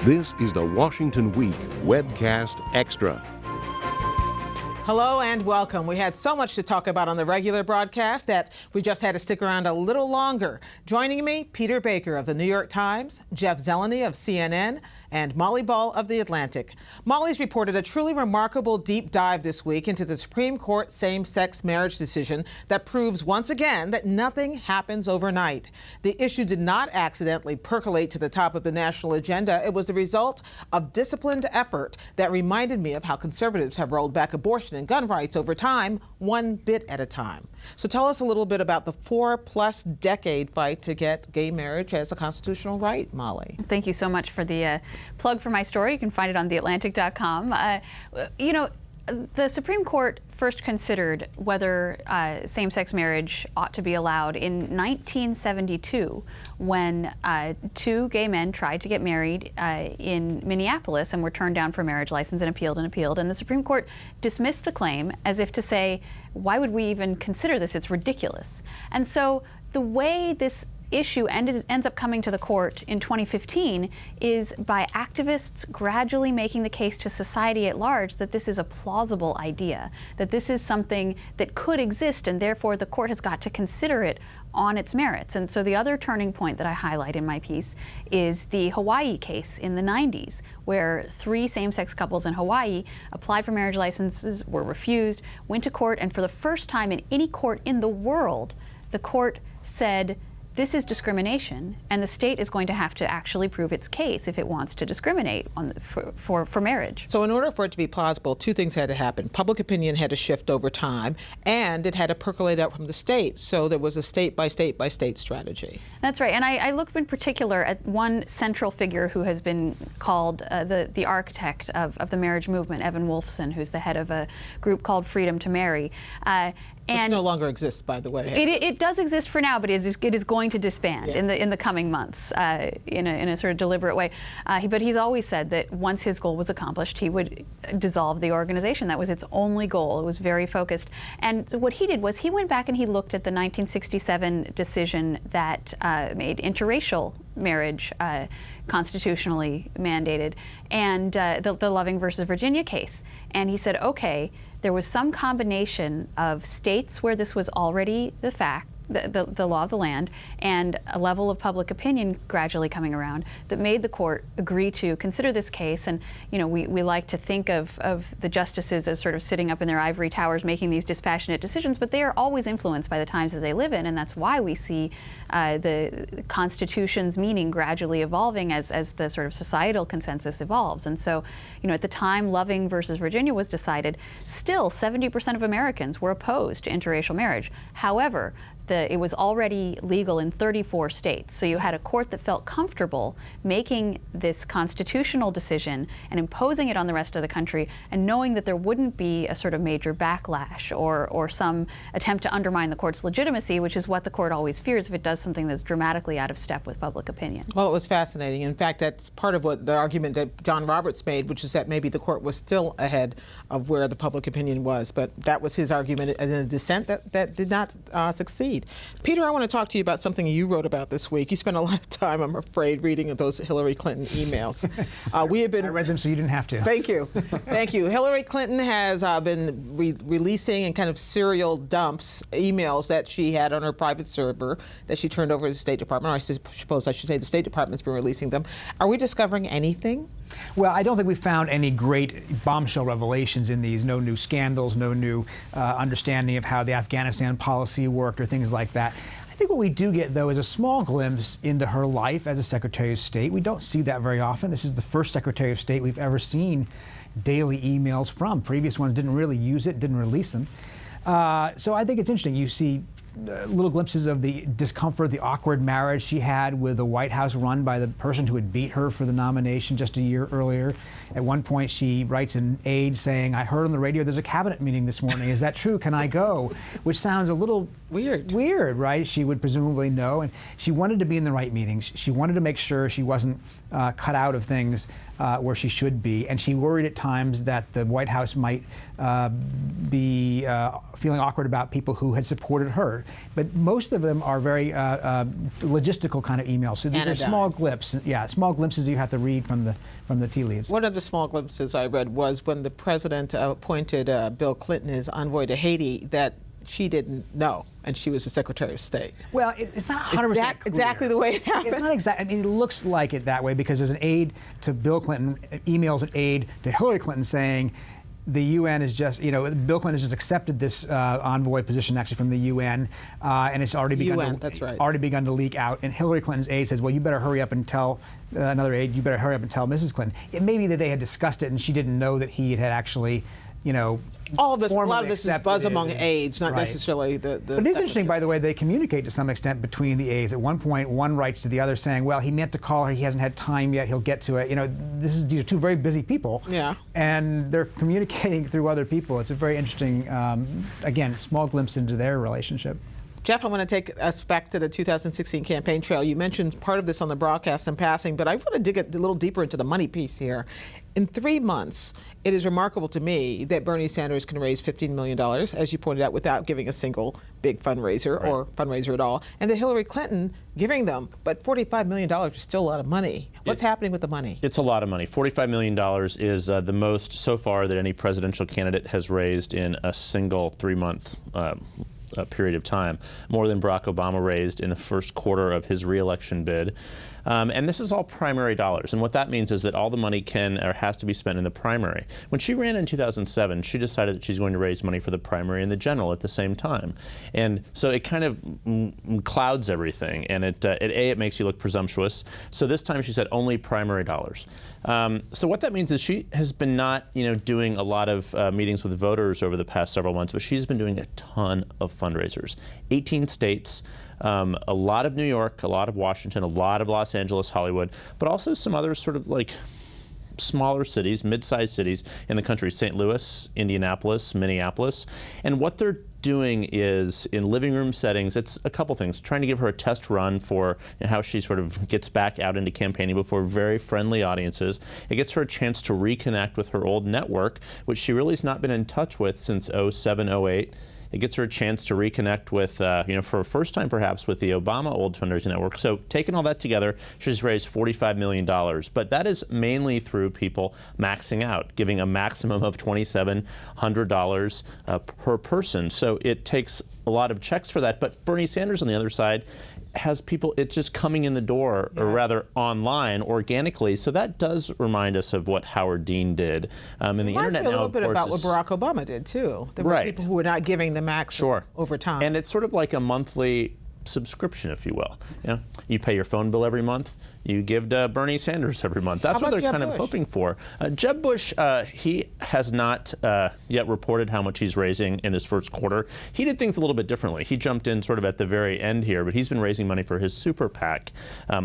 This is the Washington Week Webcast Extra. Hello and welcome. We had so much to talk about on the regular broadcast that we just had to stick around a little longer. Joining me, Peter Baker of the New York Times, Jeff Zeleny of CNN, and Molly Ball of The Atlantic. Molly's reported a truly remarkable deep dive this week into the Supreme Court same-sex marriage decision that proves once again that nothing happens overnight. The issue did not accidentally percolate to the top of the national agenda. It was the result of disciplined effort that reminded me of how conservatives have rolled back abortion and gun rights over time, one bit at a time. So tell us a little bit about the 4+ decade fight to get gay marriage as a constitutional right, Molly. Thank you so much for the plug for my story. You can find it on theatlantic.com. The Supreme Court first considered whether same-sex marriage ought to be allowed in 1972 when two gay men tried to get married in Minneapolis and were turned down for marriage license and appealed and appealed. And the Supreme Court dismissed the claim as if to say, why would we even consider this? It's ridiculous. And so the way this issue ends up coming to the court in 2015 is by activists gradually making the case to society at large that this is a plausible idea, that this is something that could exist, and therefore the court has got to consider it on its merits. And so the other turning point that I highlight in my piece is the Hawaii case in the 90s, where 3 same-sex couples in Hawaii applied for marriage licenses, were refused, went to court, and for the first time in any court in the world, the court said, this is discrimination, and the state is going to have to actually prove its case if it wants to discriminate for marriage. So in order for it to be plausible, 2 things had to happen. Public opinion had to shift over time, and it had to percolate out from the states. So there was a state-by-state strategy. That's right, and I looked in particular at one central figure who has been called the architect of the marriage movement, Evan Wolfson, who's the head of a group called Freedom to Marry. Which no longer exists, by the way. It does exist for now, but it is going to disband in the coming months in a sort of deliberate way. But he's always said that once his goal was accomplished, he would dissolve the organization. That was its only goal. It was very focused. And what he did was he went back and he looked at the 1967 decision that made interracial marriage constitutionally mandated, and the Loving versus Virginia case. And he said, okay, there was some combination of states where this was already the fact, the law of the land, and a level of public opinion gradually coming around that made the court agree to consider this case. And we like to think of the justices as sort of sitting up in their ivory towers making these dispassionate decisions, but they are always influenced by the times that they live in, and that's why we see the Constitution's meaning gradually evolving as the sort of societal consensus evolves. And so, at the time Loving versus Virginia was decided, still 70% of Americans were opposed to interracial marriage. However, it was already legal in 34 states. So you had a court that felt comfortable making this constitutional decision and imposing it on the rest of the country, and knowing that there wouldn't be a sort of major backlash or some attempt to undermine the court's legitimacy, which is what the court always fears if it does something that's dramatically out of step with public opinion. Well, it was fascinating. In fact, that's part of what the argument that John Roberts made, which is that maybe the court was still ahead of where the public opinion was. But that was his argument in a dissent that did not succeed. Peter, I want to talk to you about something you wrote about this week. You spent a lot of time, I'm afraid, reading those Hillary Clinton emails. I read them so you didn't have to. Thank you. Thank you. Hillary Clinton has been releasing in kind of serial dumps emails that she had on her private server that she turned over to the State Department, or I suppose I should say the State Department's been releasing them. Are we discovering anything? Well, I don't think we found any great bombshell revelations in these. No new scandals, no new understanding of how the Afghanistan policy worked or things like that. I think what we do get, though, is a small glimpse into her life as a Secretary of State. We don't see that very often. This is the first Secretary of State we've ever seen daily emails from. Previous ones didn't really use it, didn't release them. So I think it's interesting. You see little glimpses of the discomfort, the awkward marriage she had with the White House run by the person who had beat her for the nomination just a year earlier. At one point, she writes an aide saying, I heard on the radio there's a cabinet meeting this morning. Is that true? Can I go? Which sounds a little Weird, right? She would presumably know, and she wanted to be in the right meetings. She wanted to make sure she wasn't cut out of things where she should be, and she worried at times that the White House might be feeling awkward about people who had supported her. But most of them are very logistical kind of emails. So these are small glimpses. Yeah, small glimpses you have to read from the tea leaves. One of the small glimpses I read was when the president appointed Bill Clinton as envoy to Haiti, that she didn't know, and she was the Secretary of State. Well, it's not 100% clear. Exactly the way it happened? It's not exactly. I mean, it looks like it that way because there's an aide to Bill Clinton, emails an aide to Hillary Clinton saying the UN is just, Bill Clinton has just accepted this envoy position actually from the UN, and it's already begun already begun to leak out. And Hillary Clinton's aide says, well, you better hurry up and tell another aide, you better hurry up and tell Mrs. Clinton. It may be that they had discussed it and she didn't know that he had actually, all of this, a lot of this is buzz among aides, not necessarily the. But it is interesting, by the way, they communicate to some extent between the aides. At one point, one writes to the other saying, well, he meant to call her, he hasn't had time yet, he'll get to it. These are two very busy people. Yeah. And they're communicating through other people. It's a very interesting, again, small glimpse into their relationship. Jeff, I want to take us back to the 2016 campaign trail. You mentioned part of this on the broadcast in passing, but I want to dig a little deeper into the money piece here. In 3 months, it is remarkable to me that Bernie Sanders can raise $15 million, as you pointed out, without giving a single big fundraiser or fundraiser at all, and that Hillary Clinton giving them, but $45 million is still a lot of money. What's happening with the money? It's a lot of money. $45 million is the most so far that any presidential candidate has raised in a single 3-month period of time, more than Barack Obama raised in the first quarter of his re-election bid. And this is all primary dollars. And what that means is that all the money can or has to be spent in the primary. When she ran in 2007, she decided that she's going to raise money for the primary and the general at the same time. And so it kind of clouds everything. And it makes you look presumptuous. So this time she said only primary dollars. So what that means is she has been not doing a lot of meetings with voters over the past several months, but she's been doing a ton of fundraisers. 18 states. A lot of New York, a lot of Washington, a lot of Los Angeles, Hollywood, but also some other sort of like smaller cities, mid-sized cities in the country, St. Louis, Indianapolis, Minneapolis. And what they're doing is in living room settings, it's a couple things, trying to give her a test run for how she sort of gets back out into campaigning before very friendly audiences. It gets her a chance to reconnect with her old network, which she really has not been in touch with since 07, 08. It gets her a chance to reconnect with, for a first time perhaps, with the Obama old fundraising network. So taking all that together, she's raised $45 million. But that is mainly through people maxing out, giving a maximum of $2,700 per person. So it takes a lot of checks for that. But Bernie Sanders on the other side has people, it's just coming in the door, or rather online, organically. So that does remind us of what Howard Dean did. And the internet now, of course, a little bit about what Barack Obama did, too. There were people who were not giving the max over time. And it's sort of like a monthly subscription, if you will. You pay your phone bill every month. You give to Bernie Sanders every month. That's what they're kind of hoping for. Jeb Bush, he has not yet reported how much he's raising in this first quarter. He did things a little bit differently. He jumped in sort of at the very end here, but he's been raising money for his super PAC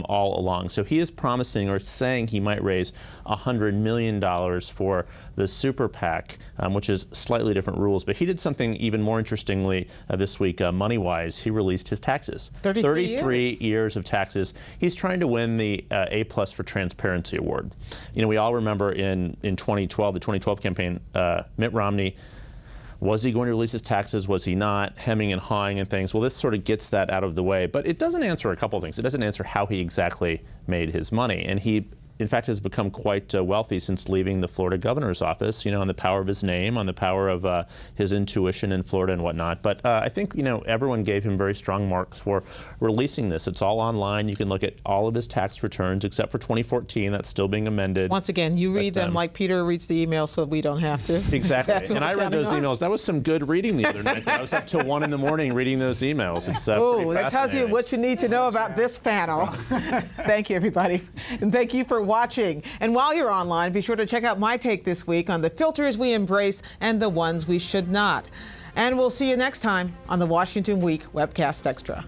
all along. So he is promising or saying he might raise $100 million for the super PAC, which is slightly different rules. But he did something even more interestingly this week, money-wise. He released his taxes. 33 years of taxes. He's trying to win the A+ for Transparency Award. We all remember in 2012, the 2012 campaign, Mitt Romney, was he going to release his taxes? Was he not? Hemming and hawing and things. Well, this sort of gets that out of the way. But it doesn't answer a couple of things. It doesn't answer how he exactly made his money. And he, in fact, has become quite wealthy since leaving the Florida governor's office, on the power of his name, on the power of his intuition in Florida and whatnot. But I think, everyone gave him very strong marks for releasing this. It's all online. You can look at all of his tax returns, except for 2014. That's still being amended. Once again, you read them like Peter reads the email, so we don't have to. Exactly. And I read those emails. That was some good reading the other night. I was up till 1 in the morning reading those emails. It's that tells you what you need to know about this panel. Thank you, everybody. And thank you for watching. And while you're online, be sure to check out my take this week on the filters we embrace and the ones we should not. And we'll see you next time on the Washington Week Webcast Extra.